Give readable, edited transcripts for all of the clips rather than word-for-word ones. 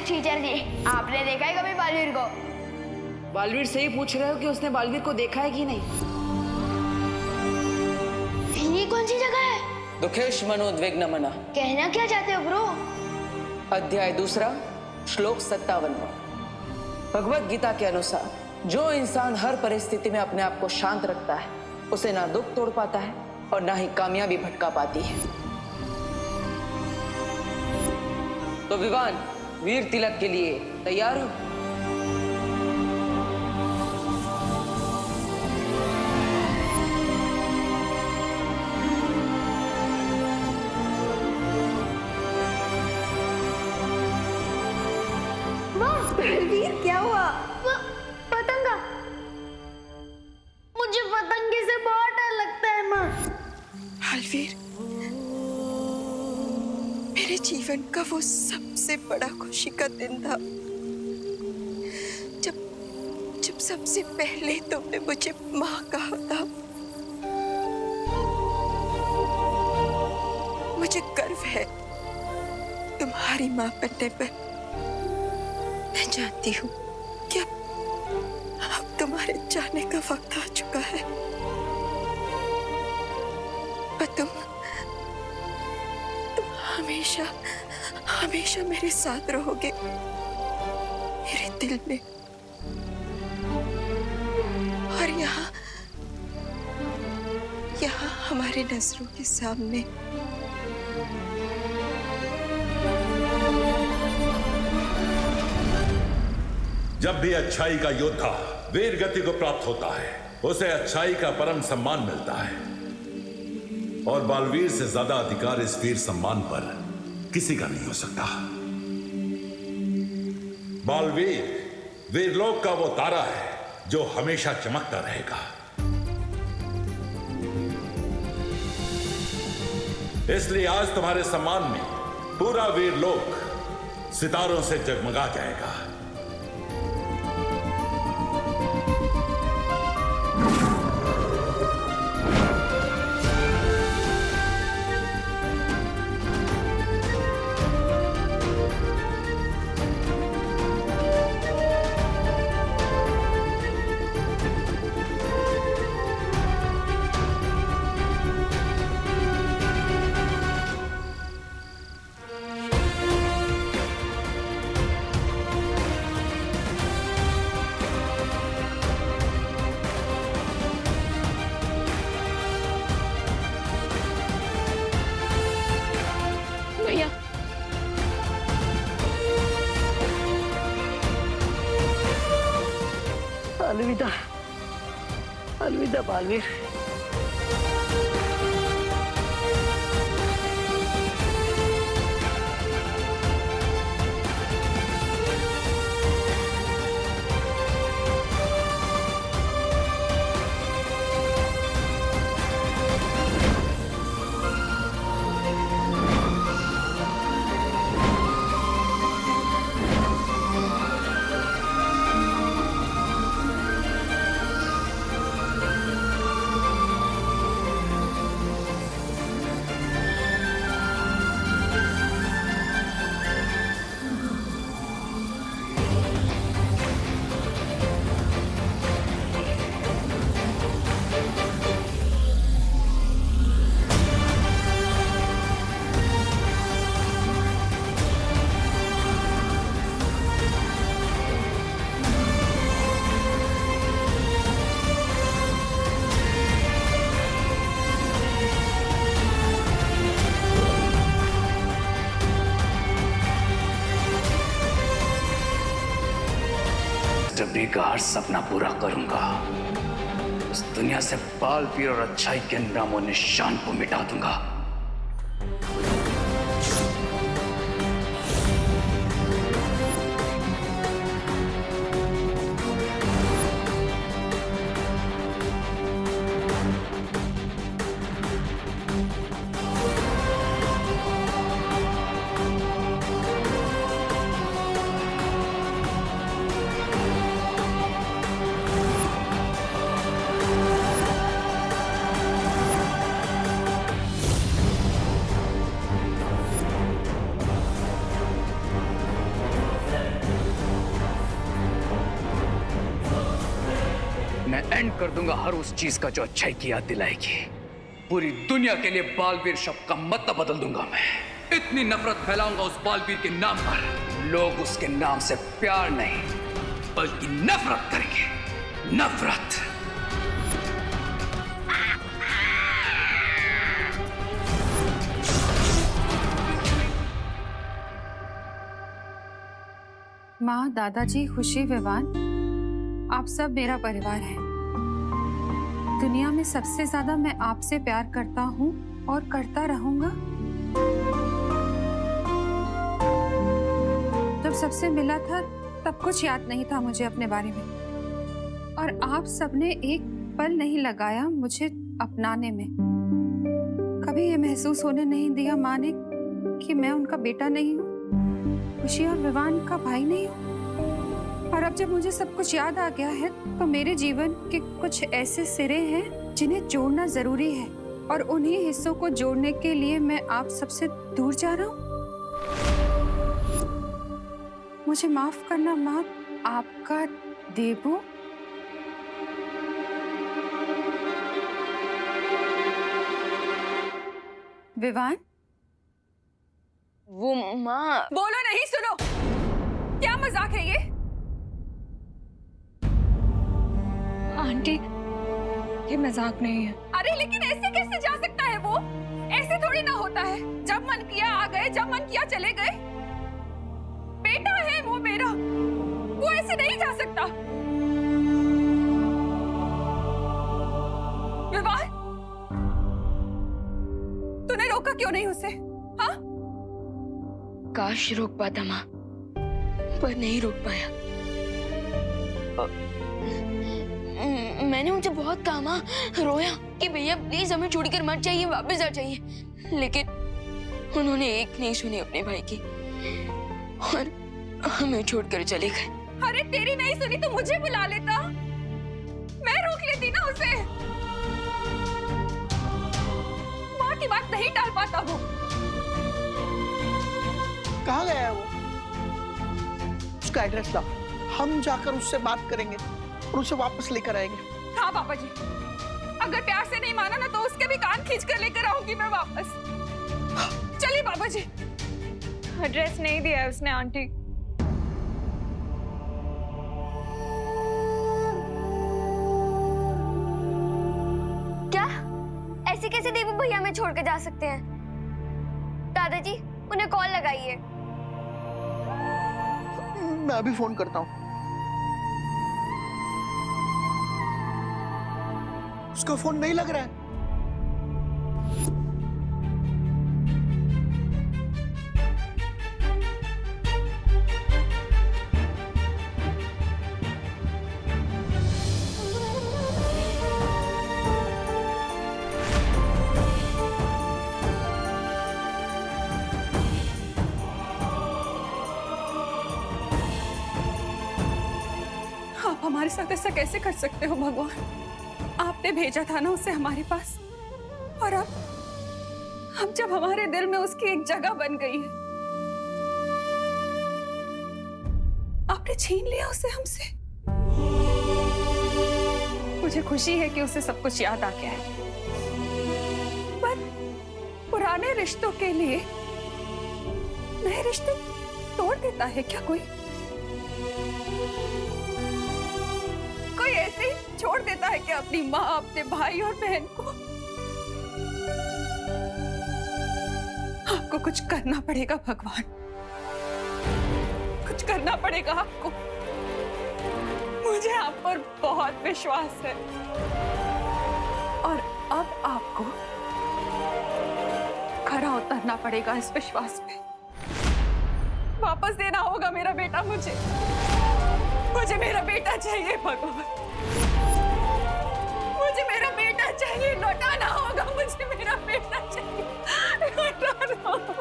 Teacher जी, आपने देखा है कभी बालवीर को? बालवीर से ही पूछ रहे हो कि उसने बालवीर को देखा है कि नहीं? ये कौन सी जगह है? दुखेश मनोद्विग्न मना। कहना क्या चाहते हो ब्रो? अध्याय 2 श्लोक 57। भगवत गीता के अनुसार जो इंसान हर परिस्थिति में अपने आप को शांत रखता है उसे ना दुख तोड़ पाता है और ना ही कामयाबी भटका पाती है। तो विवान वीर तिलक के लिए तैयार हो? बलवीर, क्या हुआ? पतंगा। मुझे पतंगे से बहुत डर लगता है माँ। बलवीर, मेरे जीवन का वो सबसे बड़ा खुशी का दिन था जब सबसे पहले तुमने मुझे माँ कहा था। मुझे गर्व है तुम्हारी माँ बनने पर। मैं जानती हूँ कि अब तुम्हारे जाने का वक्त आ चुका है, पर तुम हमेशा हमेशा मेरे साथ रहोगे, मेरे दिल में। और यहाँ हमारे नजरों के सामने। जब भी अच्छाई का योद्धा वीर गति को प्राप्त होता है उसे अच्छाई का परम सम्मान मिलता है, और बालवीर से ज्यादा अधिकार इस वीर सम्मान पर किसी का नहीं हो सकता। बालवीर वीरलोक का वो तारा है जो हमेशा चमकता रहेगा। इसलिए आज तुम्हारे सम्मान में पूरा वीरलोक सितारों से जगमगा जाएगा। अलविदा, अलविदा बालवीर। जब बेकार सपना पूरा करूंगा, उस दुनिया से बालवीर और अच्छाई के नामो निशान को मिटा दूंगा। एंड कर दूंगा हर उस चीज का जो अच्छाई की याद दिलाएगी। पूरी दुनिया के लिए बालवीर शब्द का मतलब बदल दूंगा मैं। इतनी नफरत फैलाऊंगा उस बालवीर के नाम पर, लोग उसके नाम से प्यार नहीं बल्कि नफरत करेंगे। नफरत। माँ, दादाजी, खुशी, विवान, आप सब मेरा परिवार है। दुनिया में सबसे ज्यादा मैं आपसे प्यार करता हूँ और करता रहूंगा। जब सबसे मिला था तब कुछ याद नहीं था मुझे अपने बारे में, और आप सबने एक पल नहीं लगाया मुझे अपनाने में। कभी ये महसूस होने नहीं दिया माँ ने कि मैं उनका बेटा नहीं हूँ, खुशी और विवान का भाई नहीं हूँ। और अब जब मुझे सब कुछ याद आ गया है तो मेरे जीवन के कुछ ऐसे सिरे हैं जिन्हें जोड़ना जरूरी है, और उन्हीं हिस्सों को जोड़ने के लिए मैं आप सबसे दूर जा रहा हूँ। मुझे माफ करना माँ, आपका देबू। विवान, वो माँ। बोलो नहीं, सुनो। क्या मजाक है ये? आंटी, ये मजाक नहीं है। अरे लेकिन ऐसे कैसे जा सकता है वो? ऐसे थोड़ी ना होता है। जब मन किया आ गए, जब मन किया चले गए। बेटा है वो मेरा, वो ऐसे नहीं जा सकता। विवाह, तूने रोका क्यों नहीं उसे? हाँ? काश रोक पाता माँ, पर नहीं रोक पाया। मैंने उनसे बहुत कहा माँ, रोया कि भैया प्लीज हमें छोड़कर मत जाइए, वापस आ जाइए, लेकिन उन्होंने एक नहीं सुनी अपने भाई की और हमें छोड़कर चले गए। अरे तेरी नहीं सुनी तो मुझे बुला लेता, मैं रोक लेती ना उसे। माँ की बात नहीं टाल पाता वो। कहाँ गया है वो? उसका एड्रेस लाओ, हम जाकर उससे बात करेंगे और उसे वापस लेकर आएंगे। हाँ पापा जी, अगर प्यार से नहीं माना ना तो उसके भी कान खींच कर लेकर आऊंगी मैं वापस। चलिए पापा जी। एड्रेस नहीं दिया है उसने आंटी। क्या? ऐसे कैसे देवू भैया हमें छोड़ के जा सकते हैं? दादाजी, उन्हें कॉल लगाइए। मैं अभी फोन करता हूँ। उसका फोन नहीं लग रहा है। आप हमारे साथ ऐसा कैसे कर सकते हो भगवान? आपने भेजा था ना उसे हमारे पास, और अब जब हमारे दिल में उसकी एक जगह बन गई है, आपने छीन लिया उसे हमसे। मुझे खुशी है कि उसे सब कुछ याद आ गया है, पर पुराने रिश्तों के लिए नए रिश्ते तोड़ देता है क्या कोई? कोई ऐसे ही छोड़ देता है कि अपनी माँ, अपने भाई और बहन को? आपको कुछ करना पड़ेगा भगवान, कुछ करना पड़ेगा आपको। मुझे आप पर बहुत विश्वास है, और अब आपको खरा उतरना पड़ेगा इस विश्वास पे। वापस देना होगा मेरा बेटा मुझे। मुझे मेरा बेटा चाहिए भगवान, मुझे मेरा बेटा चाहिए, लौटाना होगा मुझे मेरा बेटा चाहिए, लौटाना होगा।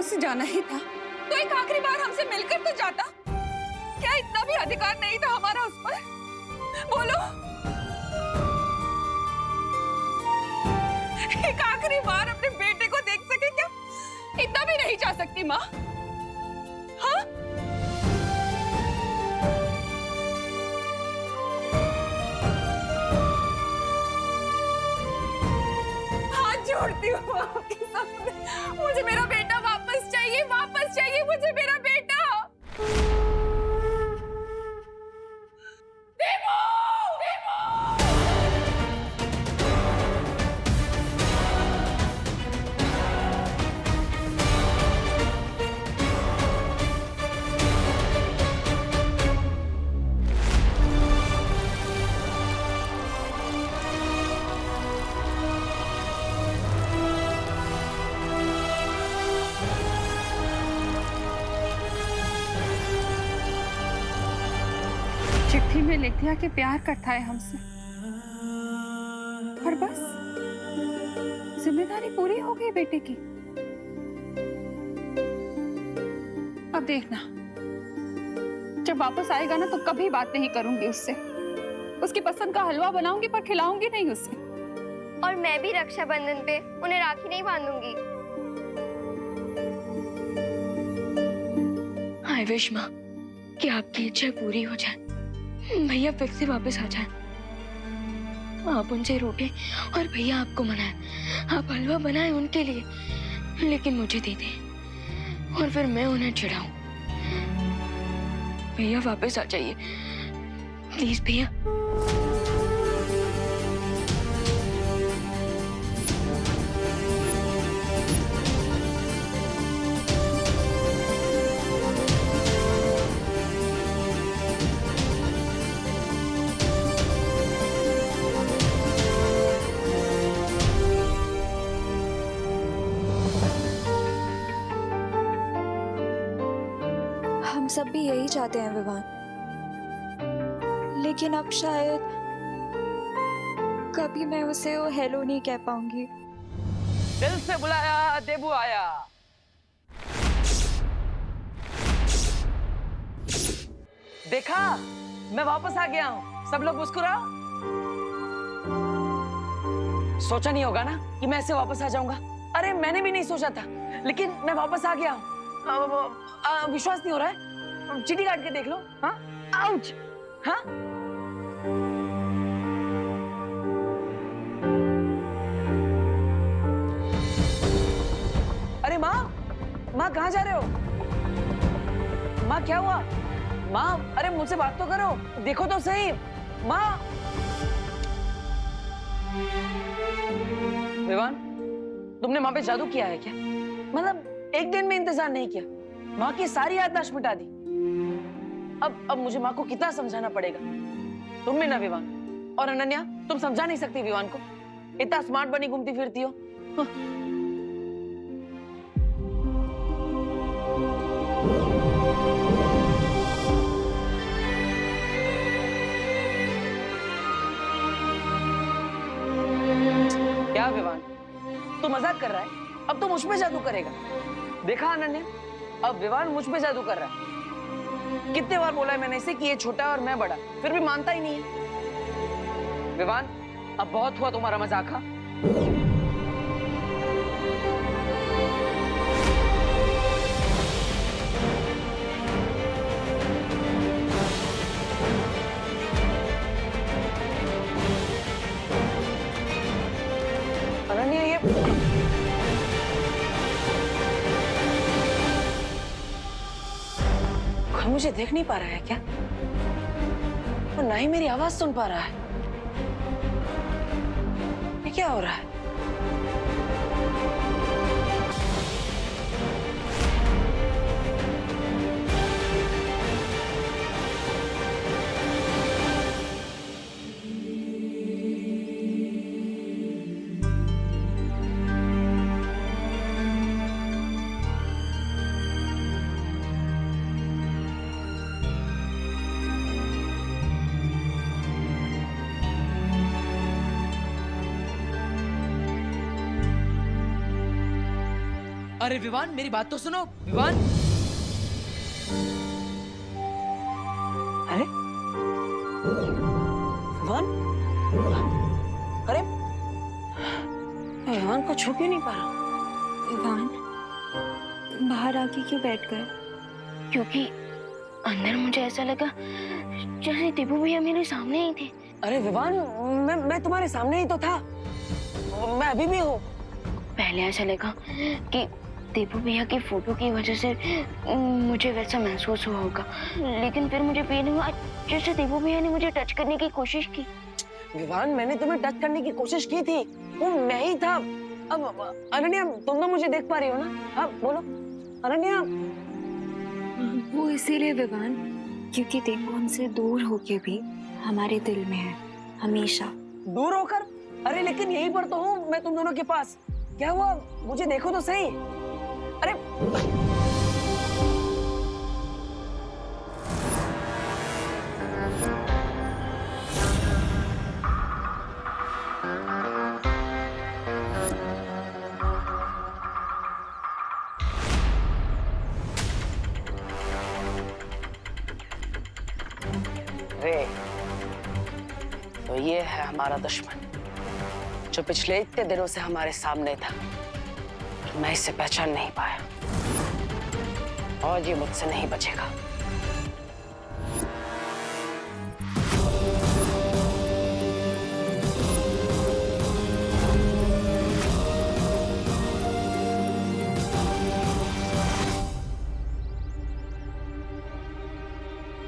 से जाना ही था तो एक आखिरी बार हमसे मिलकर तो जाता। क्या इतना भी अधिकार नहीं था हमारा उस पर? बोलो, एक आखिरी बार अपने बेटे को देख सके क्या? इतना भी नहीं जा सकती माँ? हाँ, हाथ जोड़ती हूँ आपके सामने, मुझे मेरा बेटा वापस चाहिए, वापस चाहिए मुझे मेरा बेटा। चिट्ठी में लिख दिया कि प्यार करता है हमसे और बस जिम्मेदारी पूरी हो गई बेटे की। अब देखना, जब वापस आएगा ना तो कभी बात नहीं करूंगी उससे। उसकी पसंद का हलवा बनाऊंगी पर खिलाऊंगी नहीं उसे। और मैं भी रक्षाबंधन पे उन्हें राखी नहीं बांधूंगी। आई विश माँ कि आपकी इच्छा पूरी हो जाए, भैया फिर से वापस आ जाए। आप उनसे रूठे और भैया आपको मनाए। आप हलवा बनाए उनके लिए, लेकिन मुझे दे दें और फिर मैं उन्हें चिढ़ाऊं। भैया वापस आ जाइए प्लीज भैया। हम सब भी यही चाहते हैं विवान, लेकिन अब शायद कभी मैं उसे वो हेलो नहीं कह पाऊंगी। दिल से बुलाया देबू आया। देखा, मैं वापस आ गया हूँ। सब लोग मुस्कुराओ। सोचा नहीं होगा ना कि मैं ऐसे वापस आ जाऊंगा। अरे मैंने भी नहीं सोचा था, लेकिन मैं वापस आ गया हूँ। विश्वास नहीं हो रहा है? चिट्ठी काट के देख लो। हाँ, आउच। हाँ, अरे माँ, माँ कहाँ जा रहे हो? माँ क्या हुआ? माँ, अरे मुझसे बात तो करो, देखो तो सही। माँ, विवान, तुमने माँ पे जादू किया है क्या? मतलब एक दिन में इंतजार नहीं किया, माँ की सारी याददाश्त मिटा दी। अब मुझे माँ को कितना समझाना पड़ेगा? तुम भी ना विवान, और अनन्या, तुम समझा नहीं सकती विवान को। इतना स्मार्ट बनी घूमती फिरती हो। क्या विवान, तू मजाक कर रहा है? अब तो मुझ पे जादू करेगा। देखा अनन्या, अब विवान मुझ पे जादू कर रहा है। कितने बार बोला है मैंने इसे कि ये छोटा और मैं बड़ा, फिर भी मानता ही नहीं है। विवान, अब बहुत हुआ तुम्हारा मजाक। हाँ, अनन्या, ये मुझे देख नहीं पा रहा है क्या? और ना ही मेरी आवाज सुन पा रहा है। ये क्या हो रहा है? अरे विवान, मेरी बात तो सुनो। विवान, अरे विवान, अरे विवान को छू क्यों नहीं पा रहा? विवान, बाहर आके क्यों बैठ गए? क्योंकि अंदर मुझे ऐसा लगा जैसे दीपू भैया मेरे सामने ही थे। अरे विवान, मैं तुम्हारे सामने ही तो था, मैं अभी भी हूँ। पहले ऐसा लगा कि दीपू भैया की फोटो की वजह से मुझे वैसा महसूस हुआ होगा, लेकिन फिर मुझे फील हुआ जैसे दीपू भैया ने मुझे टच करने की कोशिश की। विवान, मैंने तुम्हें टच करने की कोशिश की थी, वो मैं ही था। अब अनन्या, तुम तो मुझे देख पा रही हो ना? अब बोलो अनन्या। वो इसीलिए विवान, क्योंकि दीपू हमसे दूर होके भी हमारे दिल में है, हमेशा। दूर होकर? अरे लेकिन यहीं पर तो हूँ मैं तुम दोनों के पास। क्या हुआ, मुझे देखो तो सही। अरे तो ये है हमारा दुश्मन, जो पिछले इतने दिनों से हमारे सामने था। मैं इसे पहचान नहीं पाया और ये मुझसे नहीं बचेगा।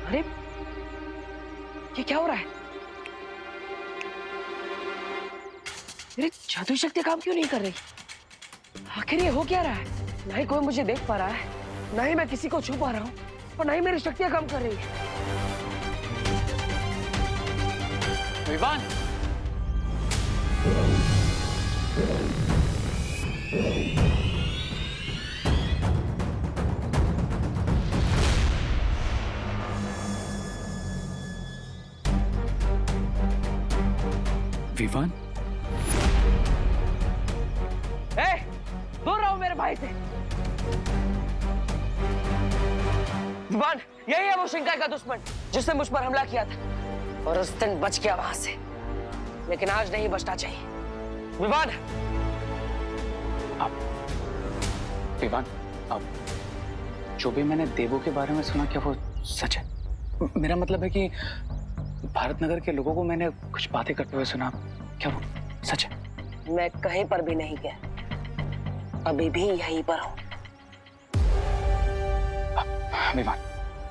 अरे ये क्या हो रहा है? मेरी जादुई शक्ति काम क्यों नहीं कर रही? आखिर ये हो क्या रहा है? ना ही कोई मुझे देख पा रहा है, ना ही मैं किसी को छू पा रहा हूँ, और ना ही मेरी शक्तियां काम कर रही है। विवान, विवान, दूर रहो मेरे भाई से। विवान, यही है वो शिंकाई का दुश्मन जिसने मुझ पर हमला किया था, और उस दिन बच गया वहां से, लेकिन आज नहीं बचना चाहिए। विवान, विवान, अब जो भी मैंने देवों के बारे में सुना, क्या वो सच है? मेरा मतलब है कि भारत नगर के लोगों को मैंने कुछ बातें करते हुए सुना, क्या वो सच है? मैं कहीं पर भी नहीं गया, अभी भी यहीं पर हूं। विवान,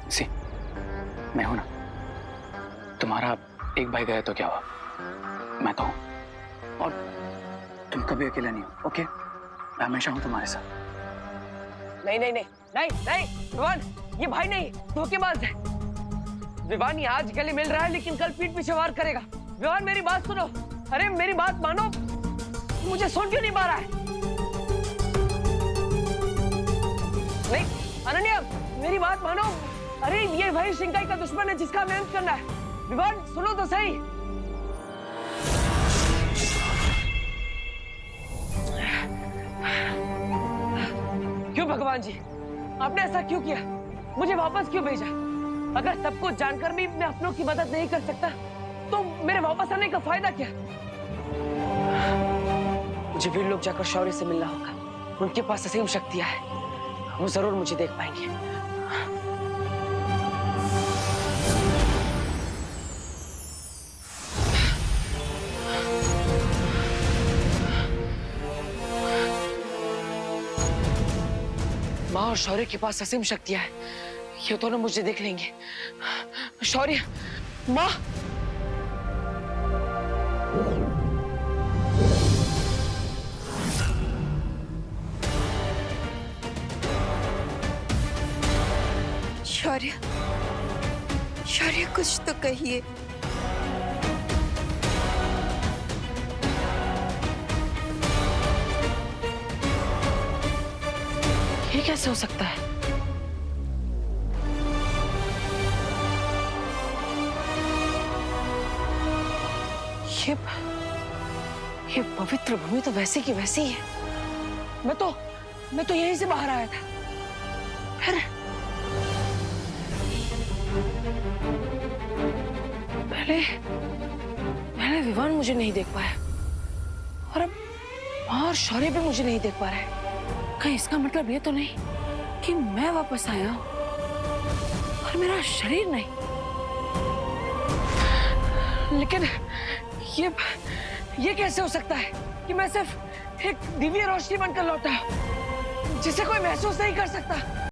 सी, मैं हूं ना। तुम्हारा एक भाई गया तो क्या हुआ, मैं तो हूं, और तुम कभी अकेला नहीं हो, ओके? मैं हमेशा हूं तुम्हारे साथ। नहीं नहीं नहीं नहीं नहीं विवान, ये भाई नहीं, धोखेबाज है। विवान, ये आज गले मिल रहा है लेकिन कल पीठ पीछे वार करेगा। विवान, मेरी बात सुनो। अरे मेरी बात मानो, मुझे सुन क्यों नहीं पा रहा है? नहीं अनन्या, मेरी बात मानो। अरे ये भाई शिंकाई का दुश्मन है जिसका हमें अंत करना है। विवान, सुनो तो सही। क्यों भगवान जी, आपने ऐसा क्यों किया? मुझे वापस क्यों भेजा? अगर सब कुछ जानकर भी मैं अपनों की मदद नहीं कर सकता तो मेरे वापस आने का फायदा क्या? मुझे वीर लोग जाकर शौर्य से मिलना होगा, उनके पास असीम शक्तियां हैं, वो जरूर मुझे देख पाएंगे। माँ और शौर्य के पास असीम शक्तियां हैं, ये दोनों मुझे देख लेंगे। शौर्य, माँ, शौर्य, शौर्य कुछ तो कहिए। ये कैसे हो सकता है? ये पवित्र भूमि तो वैसी की वैसी ही है। मैं तो यहीं से बाहर आया था। फिर पहले विवान मुझे नहीं देख पाया और अब और शौर्य भी मुझे नहीं देख पा रहा है। कहीं इसका मतलब ये तो नहीं कि मैं वापस आया हूं और मेरा शरीर नहीं। लेकिन ये कैसे हो सकता है कि मैं सिर्फ एक दिव्य रोशनी बनकर लौटा जिसे कोई महसूस नहीं कर सकता।